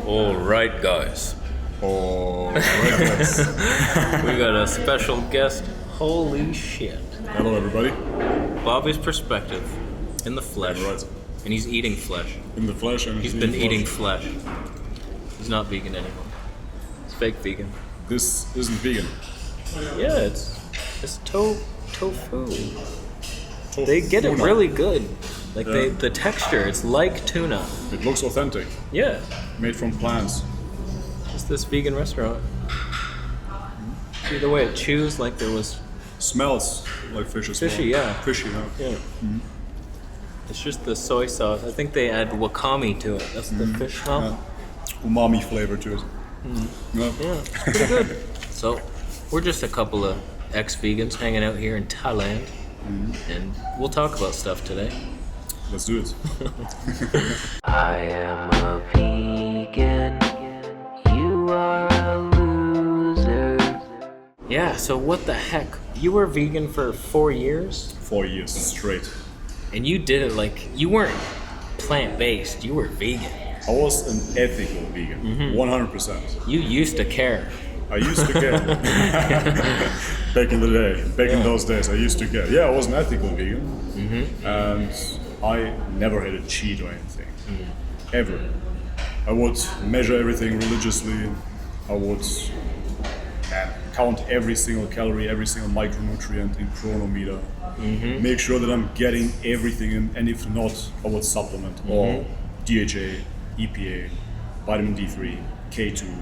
All right, guys. Oh, guys. We got a special guest. Holy shit. Hello, everybody. Bobby's perspective in the flesh. Right. And he's eating flesh. In the flesh, and He's been eating flesh. He's not vegan anymore. It's fake vegan. This isn't vegan. Yeah, it's tofu. They get it really good. Like the texture, it's like tuna. It looks authentic. Yeah. Made from plants. Just this vegan restaurant. See the way it chews, like there was Smells like fish as fishy, well. yeah. Fishy, yeah. Yeah. Mm-hmm. It's just the soy sauce. I think they add wakame to it. That's the fish smell. Yeah. Umami flavor to it. Yeah. Yeah, it's pretty good. So, we're just a couple of ex-vegans hanging out here in Thailand. And we'll talk about stuff today. Let's do it. I am a vegan, you are a loser. Yeah, so what the heck? You were vegan for 4 years? 4 years straight. And you did it like, you weren't plant-based, you were vegan. I was an ethical vegan, 100%. You used to care. I used to care. Back in the day, in those days, I used to care. Yeah, I was an ethical vegan, and I never had a cheat or anything, ever. I would measure everything religiously. I would count every single calorie, every single micronutrient in chronometer. Make sure that I'm getting everything in, and if not, I would supplement all DHA, EPA, vitamin D3, K2,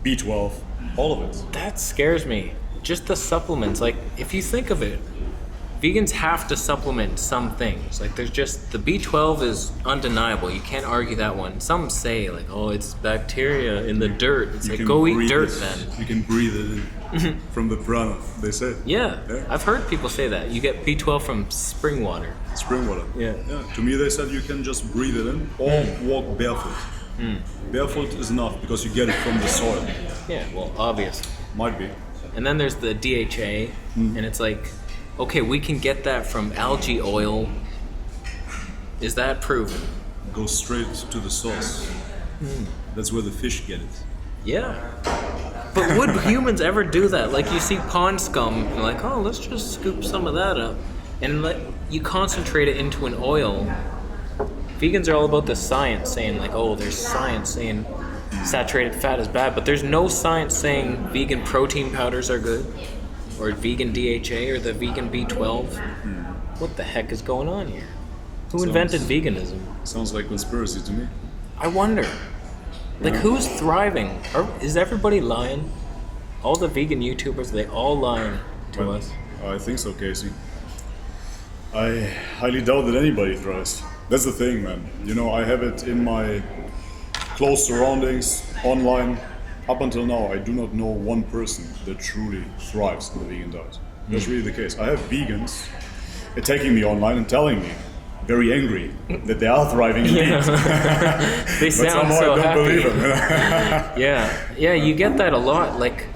B12, all of it. That scares me. Just the supplements, like if you think of it, vegans have to supplement some things. Like there's just, the B12 is undeniable. You can't argue that one. Some say like, oh, it's bacteria in the dirt. It's like, go eat dirt then. You can breathe it in from the prana, they say. Yeah, I've heard people say that. You get B12 from spring water. Spring water. Yeah. To me, they said you can just breathe it in or walk barefoot. Barefoot is enough because you get it from the soil. Yeah, well, obvious. Might be. And then there's the DHA, and it's like, okay, we can get that from algae oil. Is that proven? Goes straight to the source. That's where the fish get it. Yeah. But would humans ever do that? Like you see pond scum, and like, oh, let's just scoop some of that up. And let you concentrate it into an oil. Vegans are all about the science, saying like, oh, there's science saying saturated fat is bad, but there's no science saying vegan protein powders are good, or vegan DHA, or the vegan B12. What the heck is going on here? Who invented veganism? Sounds like conspiracy to me. I wonder. Like, who's thriving? Is everybody lying? All the vegan YouTubers, they all lying to us. I think so, Casey. I highly doubt that anybody thrives. That's the thing, man. You know, I have it in my close surroundings, online. Up until now, I do not know one person that truly thrives on the vegan diet. That's really the case. I have vegans attacking me online and telling me, very angry, that they are thriving indeed. They But sound somehow so I don't happy. believe them. Yeah, you get that a lot. Like,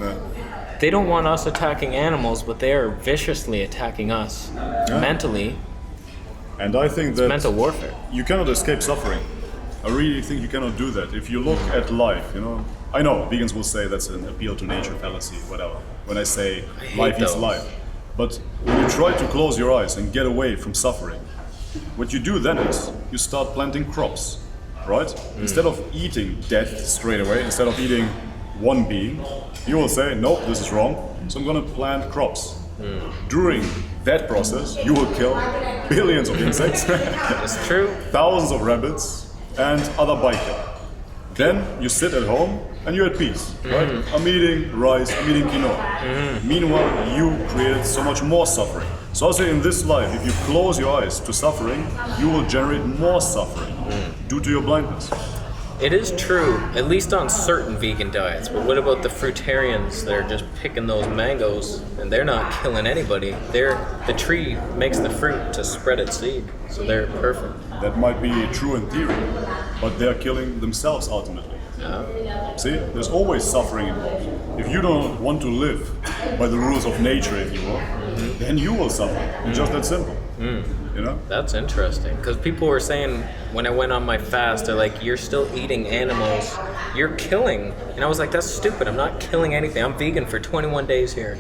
they don't want us attacking animals, but they are viciously attacking us mentally. And I think that Mental warfare. you cannot escape suffering. I really think you cannot do that. If you look at life, you know, I know vegans will say that's an appeal to nature fallacy, whatever. When I say life is those. life. But when you try to close your eyes and get away from suffering, what you do then is you start planting crops, right? Instead of eating death straight away, instead of eating one being, you will say, nope, this is wrong, so I'm gonna plant crops. During that process, you will kill billions of insects, It's true. thousands of rabbits, and other bikers. Then you sit at home and you're at peace, right? I'm eating rice, I'm eating quinoa. Meanwhile, you created so much more suffering. So also in this life, if you close your eyes to suffering, you will generate more suffering due to your blindness. It is true, at least on certain vegan diets. But what about the fruitarians that are just picking those mangoes and they're not killing anybody? The tree makes the fruit to spread its seed, so they're perfect. That might be true in theory, but they're killing themselves ultimately. See, there's always suffering involved. If you don't want to live by the rules of nature, if you will, then you will suffer. Just that simple. You know? That's interesting, because people were saying when I went on my fast, they're like, you're still eating animals, you're killing. And I was like, that's stupid, I'm not killing anything, I'm vegan for 21 days here.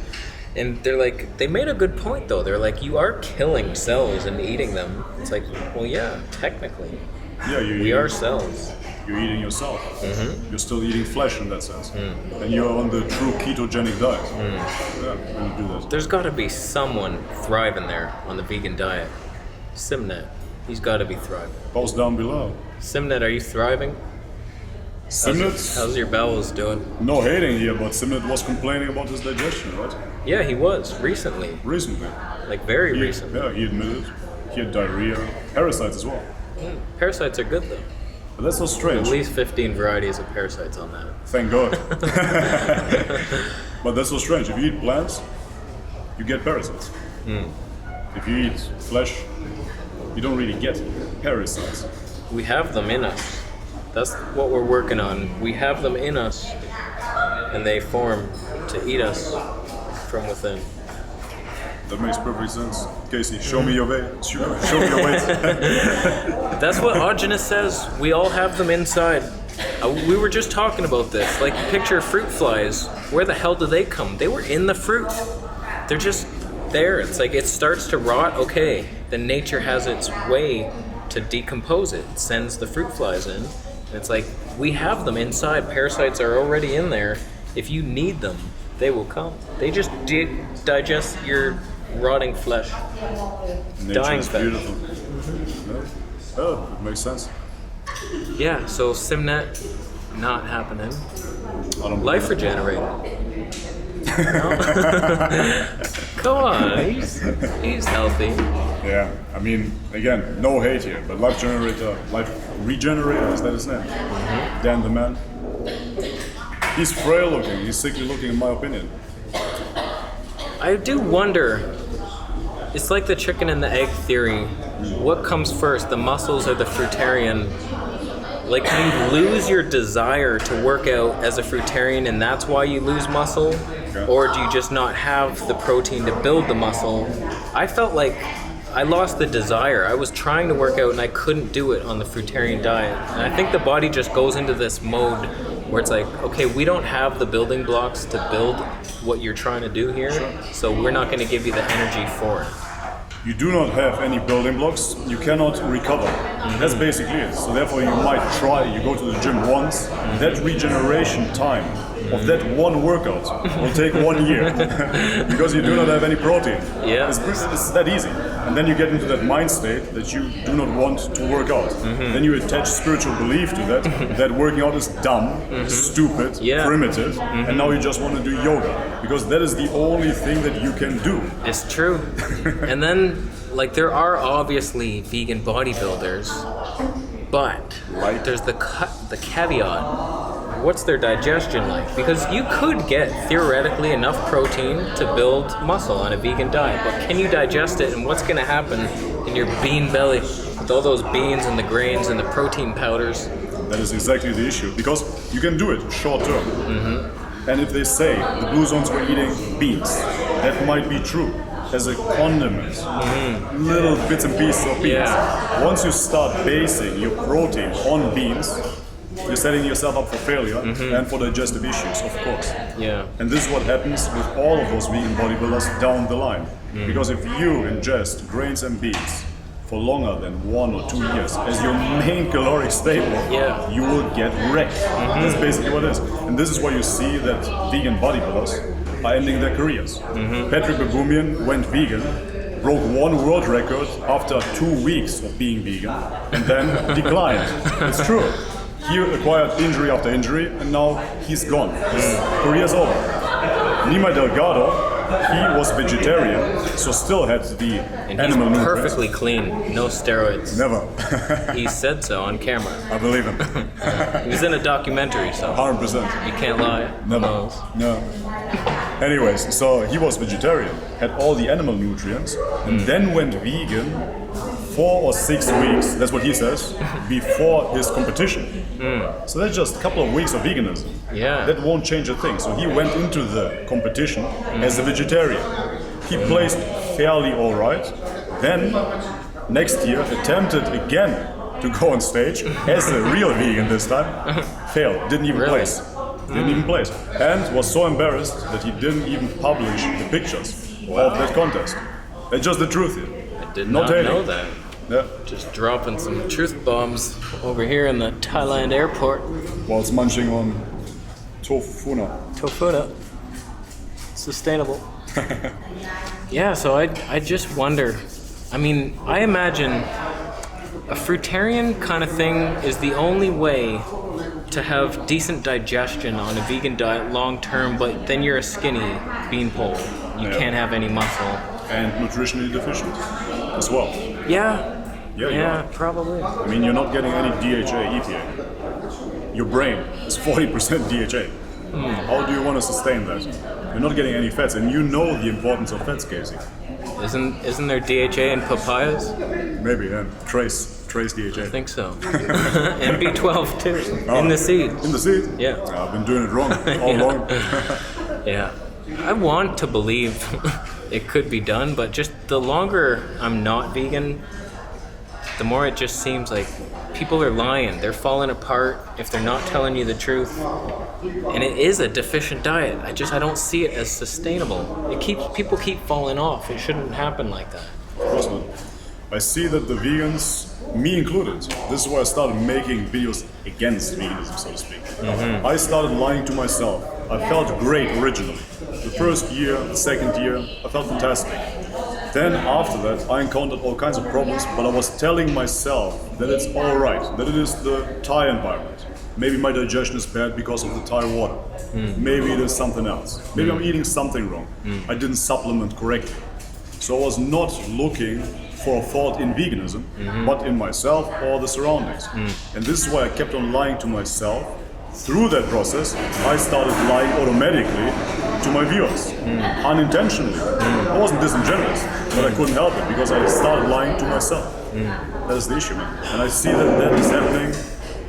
And they're like, they made a good point though, they're like, you are killing cells and eating them. It's like, well yeah, technically, Yeah, we are cells. You're eating yourself. You're still eating flesh in that sense. And you're on the true ketogenic diet. Yeah, when you do that. There's gotta be someone thriving there on the vegan diet. Simnet, he's gotta be thriving. Post down below. Simnet, are you thriving? Simnet, How's your bowels doing? no hating here, but Simnet was complaining about his digestion, right? Yeah, he was, recently. Recently. Like very recently. Yeah, he admitted. He had diarrhea, parasites as well. Parasites are good though. But that's so strange. At least 15 varieties of parasites on that. Thank God. But that's so strange. If you eat plants, you get parasites. If you eat flesh, you don't really get parasites. We have them in us. That's what we're working on. We have them in us, and they form to eat us from within. That makes perfect sense. Casey, show me your way. Show me your way. That's what Audition says. We all have them inside. We were just talking about this. Like, picture fruit flies. Where the hell do they come? They were in the fruit. They're just there. It's like it starts to rot. Okay, then nature has its way to decompose it. It sends the fruit flies in. And it's like, we have them inside. Parasites are already in there. If you need them, they will come. They just digest your rotting flesh. Nature Dying is flesh. beautiful. Oh, it makes sense. Yeah, so Simnet, not happening. I don't Life believe it. regenerating. Come on, he's healthy. Yeah, I mean, again, no hate here, but life regenerator, is that his name? Dan the man. He's frail looking, he's sickly looking in my opinion. I do wonder, it's like the chicken and the egg theory. What comes first, the muscles or the fruitarian? Like, do you lose your desire to work out as a fruitarian and that's why you lose muscle? Okay. Or do you just not have the protein to build the muscle? I felt like I lost the desire. I was trying to work out and I couldn't do it on the fruitarian diet. And I think the body just goes into this mode where it's like, okay, we don't have the building blocks to build what you're trying to do here, so we're not going to give you the energy for it. You do not have any building blocks, you cannot recover. That's basically it. So therefore you might try, you go to the gym once, that regeneration time of that one workout will take 1 year because you do not have any protein. Yeah. It's that easy. And then you get into that mind state that you do not want to work out. Then you attach spiritual belief to that, that working out is dumb, stupid, Yeah. primitive, and now you just want to do yoga because that is the only thing that you can do. It's true. And then, like, there are obviously vegan bodybuilders, but there's the caveat. What's their digestion like? Because you could get, theoretically, enough protein to build muscle on a vegan diet, but can you digest it, and what's going to happen in your bean belly with all those beans and the grains and the protein powders? That is exactly the issue, because you can do it short term. And if they say the Blue Zones were eating beans, that might be true as a condiment, little bits and pieces of beans. Yeah. Once you start basing your protein on beans, you're setting yourself up for failure and for digestive issues, of course. Yeah. And this is what happens with all of those vegan bodybuilders down the line. Because if you ingest grains and beans for longer than 1 or 2 years as your main caloric staple, Yeah. you will get wrecked. That's basically what it is. And this is why you see that vegan bodybuilders are ending their careers. Patrick Baboumian went vegan, broke 1 world record after 2 weeks of being vegan, and then declined. It's true. He acquired injury after injury, and now he's gone. His career's over. Nima Delgado, he was vegetarian, so still had the And animal he's nutrients. perfectly clean, no steroids. Never. He said so on camera. I believe him. He was in a documentary, so 100%. you can't lie. Never. No. Anyways, so he was vegetarian, had all the animal nutrients, and then went vegan 4 or 6 weeks, that's what he says, before his competition. So that's just a couple of weeks of veganism. Yeah. That won't change a thing. So he went into the competition as a vegetarian. He placed fairly alright. Then Next year, attempted again to go on stage as a real vegan this time. Failed. Didn't even Really? place. Didn't even place. And was so embarrassed that he didn't even publish the pictures of that contest. That's just the truth here. I did not hating. know that. Yeah. Just dropping some truth bombs over here in the Thailand airport. Whilst munching on tofu. Tofuna. Sustainable. Yeah, so I just wonder. I mean, I imagine a fruitarian kind of thing is the only way to have decent digestion on a vegan diet long term, but then you're a skinny beanpole. You Yeah. can't have any muscle. And nutritionally deficient as well. Yeah. Yeah, you Yeah, are. probably. I mean, you're not getting any DHA, EPA. Your brain is 40% DHA. How do you want to sustain that? You're not getting any fats, and you know the importance of fats, Casey. Isn't there DHA in papayas? Maybe, yeah. Trace DHA. I think so. And B12 too. In the seed. In the seed? Yeah. I've been doing it wrong all along. Yeah. I want to believe it could be done, but just the longer I'm not vegan, the more it just seems like people are lying. They're falling apart if they're not telling you the truth. And it is a deficient diet. I don't see it as sustainable. People keep falling off. It shouldn't happen like that. Of course not. I see that the vegans, me included, this is why I started making videos against veganism, so to speak. I started lying to myself. I felt great originally. The first year, the second year, I felt fantastic. Then after that, I encountered all kinds of problems, but I was telling myself that it's all right, that it is the Thai environment. Maybe my digestion is bad because of the Thai water. Maybe it is something else. Maybe I'm eating something wrong. I didn't supplement correctly. So I was not looking for a fault in veganism, but in myself or the surroundings. And this is why I kept on lying to myself. Through that process, I started lying automatically to my viewers, unintentionally. I wasn't disingenuous, but I couldn't help it because I started lying to myself. That is the issue, man. And I see that is happening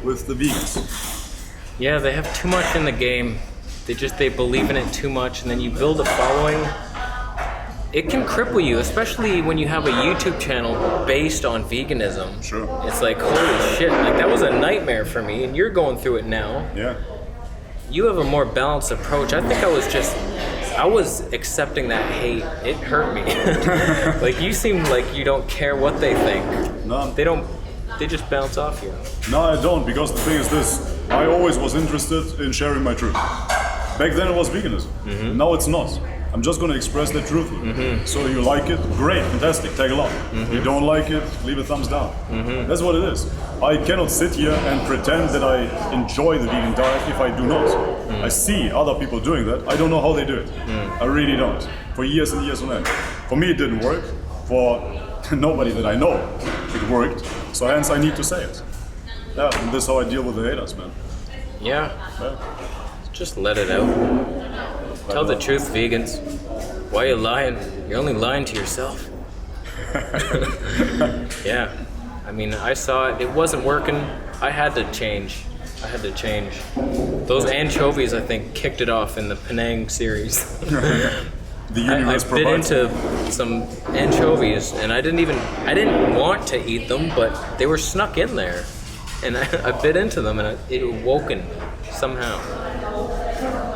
with the vegans. Yeah, they have too much in the game. They believe in it too much, and then you build a following. It can cripple you, especially when you have a YouTube channel based on veganism. Sure. It's like, holy shit, like that was a nightmare for me, and you're going through it now. Yeah. You have a more balanced approach. I think I was accepting that hate. It hurt me. Like you seem like you don't care what they think. No. They just bounce off you. No, I don't, because the thing is this. I always was interested in sharing my truth. Back then it was veganism. Now it's not. I'm just going to express the truth. So you like it, great, fantastic, tag along. You don't like it, leave a thumbs down. That's what it is. I cannot sit here and pretend that I enjoy the vegan diet if I do not. I see other people doing that. I don't know how they do it. I really don't. For years and years on end. For me it didn't work. For nobody that I know it worked. So hence I need to say it. Yeah, and this is how I deal with the haters, man. Yeah, Yeah. just let it out. Tell the truth, vegans. Why are you lying? You're only lying to yourself. Yeah. I mean, I saw it. It wasn't working. I had to change. Those anchovies, I think, kicked it off in the Penang series. The universe I bit provides. into some anchovies, and I didn't want to eat them, but they were snuck in there. And I bit into them, and it awoken somehow.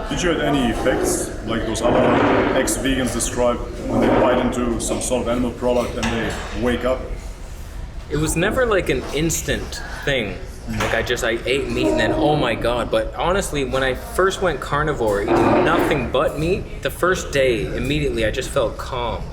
Did you have any effects like those other ex-vegans describe when they bite into some sort of animal product and they wake up? It was never like an instant thing. Like I ate meat and then, oh my god. But honestly, when I first went carnivore, eating nothing but meat, the first day, immediately I just felt calm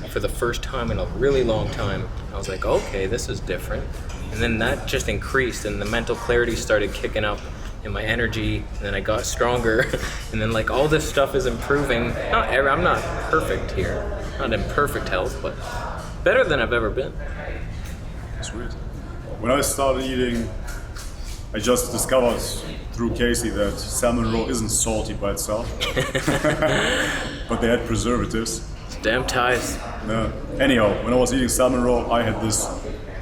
for the first time in a really long time. I was like, okay, this is different. And then that just increased and the mental clarity started kicking up and my energy, and then I got stronger. And then like all this stuff is improving. I'm not perfect here. Not in perfect health, but better than I've ever been. Sweet. When I started eating, I just discovered through Casey that salmon raw isn't salty by itself, but they had preservatives. Damn ties. Anyhow, when I was eating salmon raw, I had this,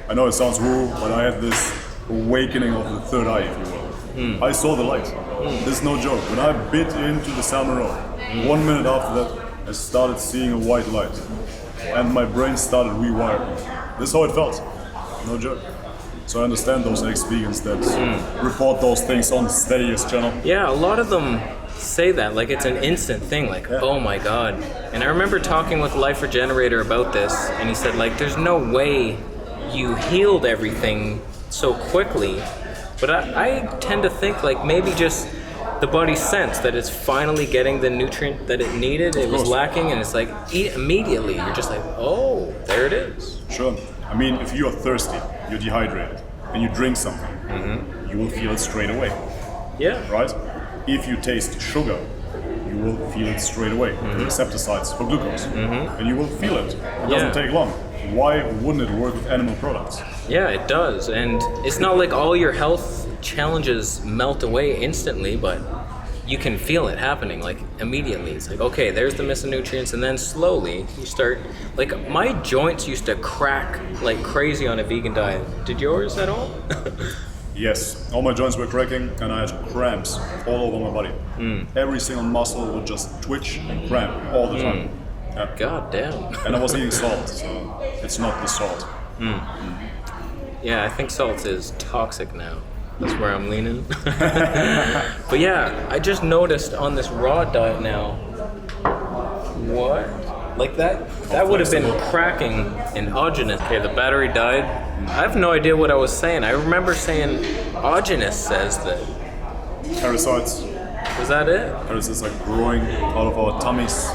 I know it sounds woo, but I had this awakening of the third eye, if you will. I saw the light. This is no joke. When I bit into the salmon raw, 1 minute after that, I started seeing a white light. And my brain started rewiring. This is how it felt. No joke. So I understand those ex-vegans that report those things on Steady's channel. Yeah, a lot of them say that, like it's an instant thing, like, oh my god. And I remember talking with Life Regenerator about this, and he said, like, there's no way you healed everything so quickly. But I tend to think, like, maybe just the body sensed that it's finally getting the nutrient that it needed, it was lacking, and it's like, immediately, you're just like, oh, there it is. Sure. I mean, if you are thirsty, you're dehydrated, and you drink something, you will feel it straight away. Yeah. Right? If you taste sugar, you will feel it straight away. The receptor sites for glucose. And you will feel it. It doesn't take long. Why wouldn't it work with animal products? Yeah, it does. And it's not like all your health challenges melt away instantly, but you can feel it happening, like, immediately. It's like, okay, there's the missing nutrients, and then slowly you start, like, my joints used to crack like crazy on a vegan diet. Did yours at all? Yes, all my joints were cracking and I had cramps all over my body. Every single muscle would just twitch and cramp all the time. Yeah. God damn. And I was eating salt, so it's not the salt. Yeah, I think salt is toxic now. That's where I'm leaning. But yeah, I just noticed on this raw diet now, what? Like that would have been cracking endogenous. Okay, the battery died. I have no idea what I was saying. I remember saying endogenous says that. Parasites. Was that it? Parasites are growing out of our tummies,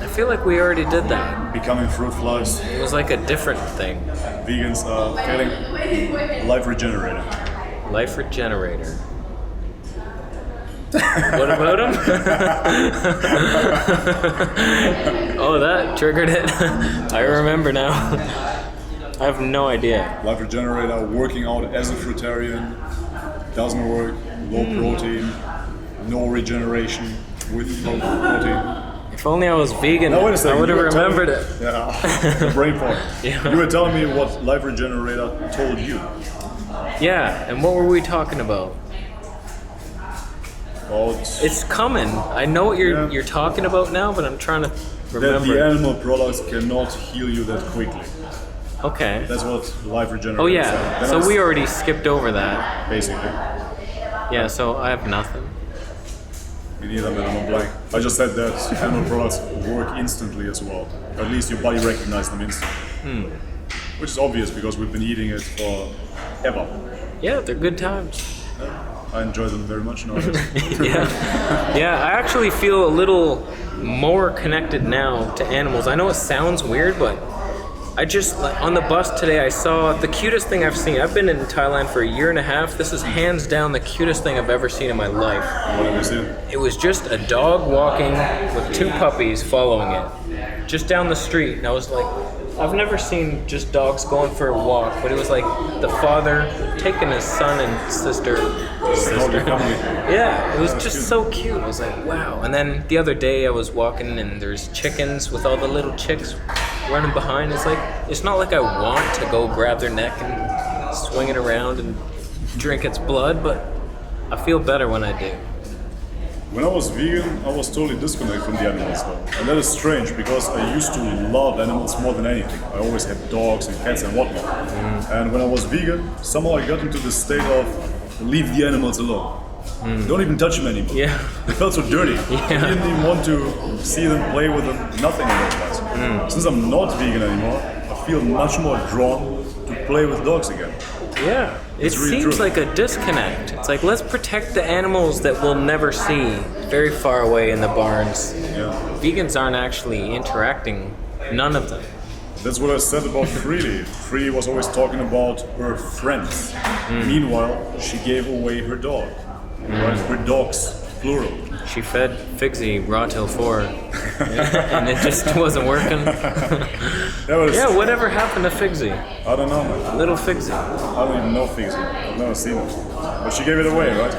I feel like we already did that. becoming fruit flies. It was like a different thing. Vegans are getting Life Regenerator. Life Regenerator. What about him? Oh, that triggered it. I remember now. I have no idea. Life Regenerator working out as a fruitarian doesn't work. Low protein, no regeneration with low protein. If only I was vegan, Now, wait a second, I would have you were telling remembered me- it. Yeah, brain point. Yeah. You were telling me what Life Regenerator told you. Yeah, and what were we talking about? About It's coming. I know what Yeah. you're talking about now, but I'm trying to that remember. the animal products cannot heal you that quickly. Okay. That's what Life Regenerator Oh said. yeah. Then So I we already skipped over that. basically. Yeah. So I have nothing. Me neither, man, I'm a blank. I just said that animal products work instantly as well. At least your body recognizes them instantly. Which is obvious because we've been eating it for ever. Yeah, they're good times. I enjoy them very much nowadays. Yeah. Yeah, I actually feel a little more connected now to animals. I know it sounds weird, but I just, like, on the bus today, I saw the cutest thing I've seen. I've been in Thailand for a year and a half. This is hands down the cutest thing I've ever seen in my life. What have you seen? It was just a dog walking with two puppies following it, just down the street. And I was like, I've never seen just dogs going for a walk, but it was like the father taking his son and sister. Doggy family. Yeah, it was that's just cute. so cute. I was like, wow. And then the other day I was walking and there's chickens with all the little chicks running behind. It's like, it's not like I want to go grab their neck and swing it around and drink its blood, but I feel better when I do. When I was vegan, I was totally disconnected from the animals though. And that is strange because I used to love animals more than anything. I always had dogs and cats and whatnot. And when I was vegan, somehow I got into this state of leave the animals alone. Don't even touch them anymore. Yeah. They felt so dirty. Yeah. I didn't even want to see them, play with them, nothing in those guys. Since I'm not vegan anymore, I feel much more drawn to play with dogs again. Yeah, it It's really seems true. like a disconnect. It's like, let's protect the animals that we'll never see very far away in the barns. Yeah. Vegans aren't actually interacting, none of them. That's what I said about Freely. Freely was always talking about her friends. Meanwhile, she gave away her dog. Right? Her dogs, plural. She fed Figsy raw till 4, and it just wasn't working. Yeah, whatever happened to Figsy? I don't know, man. Little Figsy. I don't even know things. I've never seen it. But she gave it away, right?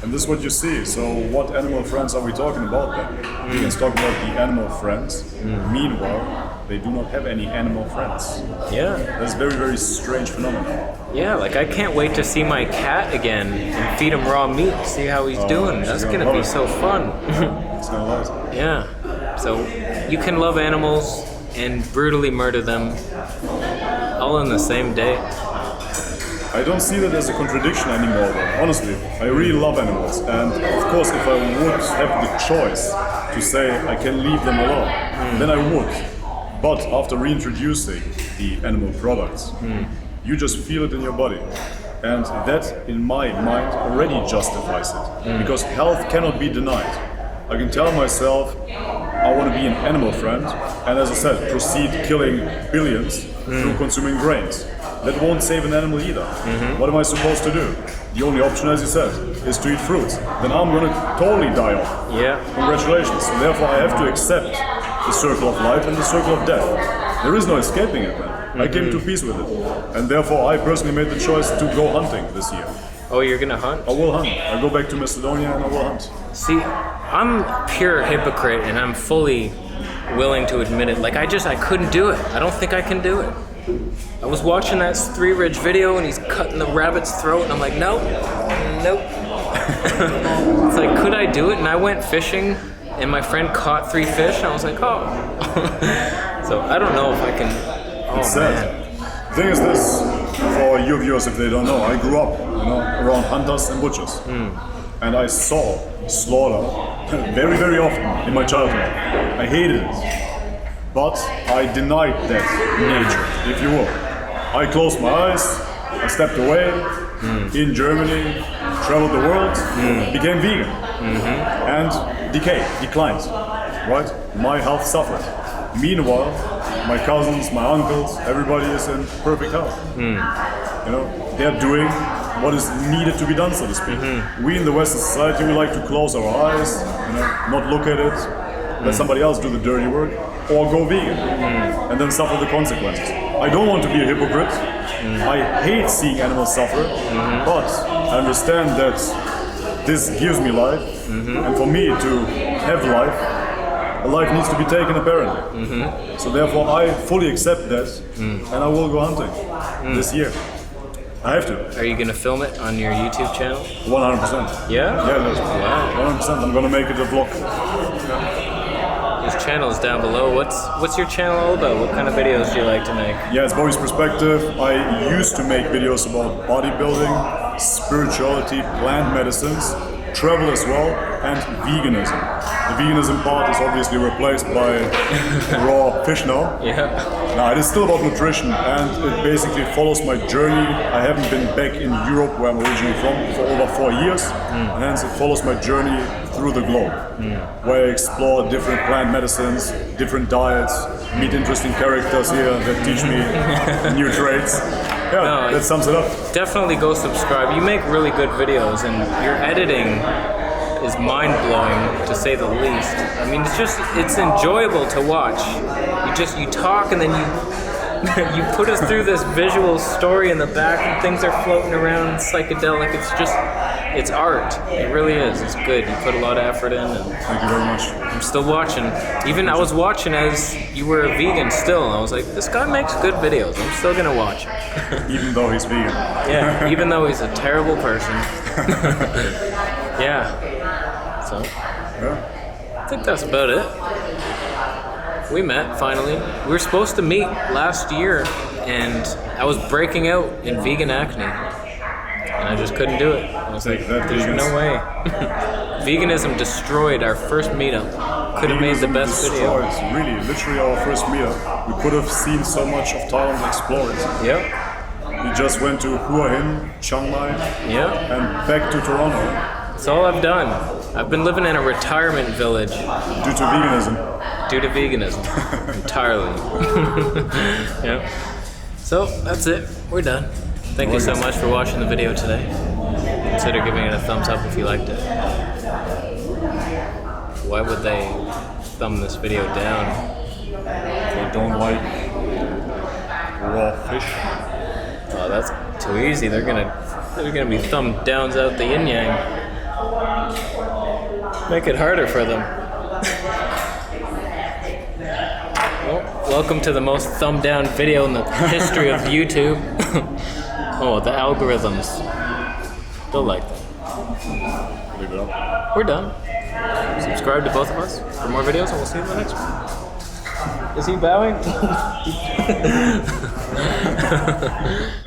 And this is what you see. So what animal friends are we talking about then? We can talk about the animal friends. Meanwhile, they do not have any animal friends. Yeah, That's a very, very strange phenomenon. yeah, like I can't wait to see my cat again and feed him raw meat, see how he's doing. she's That's gonna gonna be love it. so fun. It's not nice. Yeah. So you can love animals and brutally murder them all in the same day. I don't see that as a contradiction anymore, though. Honestly, I really love animals, and of course, if I would have the choice to say I can leave them alone, then I would. But after reintroducing the animal products, you just feel it in your body, and that, in my mind, already justifies it, because health cannot be denied. I can tell myself I want to be an animal friend, and as I said, proceed killing billions through consuming grains. That won't save an animal either. What am I supposed to do? The only option, as you said, is to eat fruits. Then I'm gonna totally die off. Yeah. Congratulations. So therefore I have to accept the circle of life and the circle of death. There is no escaping it, man. I came to peace with it. And therefore I personally made the choice to go hunting this year. Oh, you're gonna hunt? I will hunt. I'll go back to Macedonia and I will hunt. See, I'm pure hypocrite and I'm fully willing to admit it. Like, I couldn't do it. I don't think I can do it. I was watching that Three Ridge video and he's cutting the rabbit's throat and I'm like, nope. It's like, could I do it? And I went fishing and my friend caught 3 fish and I was like, oh. So I don't know if I can. Oh, It's sad. The thing is this, for your viewers if they don't know, I grew up around hunters and butchers. And I saw slaughter very, very often in my childhood. I hated it. But I denied that nature, if you will. I closed my eyes, I stepped away in Germany, traveled the world, became vegan, and declined, right? My health suffered. Meanwhile, my cousins, my uncles, everybody is in perfect health. They're doing what is needed to be done, so to speak. We in the Western society, we like to close our eyes, not look at it, let somebody else do the dirty work, or go vegan, and then suffer the consequences. I don't want to be a hypocrite. I hate seeing animals suffer, but I understand that this gives me life, and for me to have life, a life needs to be taken apparently. So therefore I fully accept that, and I will go hunting this year. I have to. Are you gonna film it on your YouTube channel? 100%. Yeah? Yeah, 100%. I'm gonna make it a vlog. His channel is down below. What's your channel all about? What kind of videos do you like to make? Yeah, it's Bobby's Perspective. I used to make videos about bodybuilding, spirituality, plant medicines, travel as well, and veganism. The veganism part is obviously replaced by raw fish now. Yeah. Now, it is still about nutrition, and it basically follows my journey. I haven't been back in Europe, where I'm originally from, for over 4 years, and hence it follows my journey through the globe, where I explore different plant medicines, different diets, meet interesting characters here that teach me new traits. Yeah, that sums it up. Definitely go subscribe. You make really good videos, and your editing is mind-blowing, to say the least. I mean, it's enjoyable to watch. You talk and then you put us through this visual story in the back and things are floating around, psychedelic. It's art. It really is. It's good. You put a lot of effort in. And Thank you very much. I'm still watching. Even I was watching as you were a vegan still. I was like, this guy makes good videos. I'm still gonna watch him. Even though he's vegan. Yeah, even though he's a terrible person. Yeah. So, I think that's about it. We met, finally. We were supposed to meet last year, and I was breaking out in vegan acne. And I just couldn't do it. I was like, there's no way. Veganism destroyed our first meetup. Could have made the best video. Really, literally our first meetup. We could have seen so much of Thailand explored. Yep. We just went to Hua Hin, Chiang Mai, Yep. and back to Toronto. That's all I've done. I've been living in a retirement village. Due to veganism. Due to veganism. Entirely. Yep. So, that's it. We're done. Thank you so much for watching the video today. Consider giving it a thumbs up if you liked it. Why would they thumb this video down? They don't like raw fish. Oh, that's too easy. They're gonna be thumb downs out the yin yang. Make it harder for them. Well, welcome to the most thumb down video in the history of YouTube. Oh, the algorithms. They'll like that. Leave it up. We're done. Subscribe to both of us for more videos, and we'll see you in the next one. Is he bowing?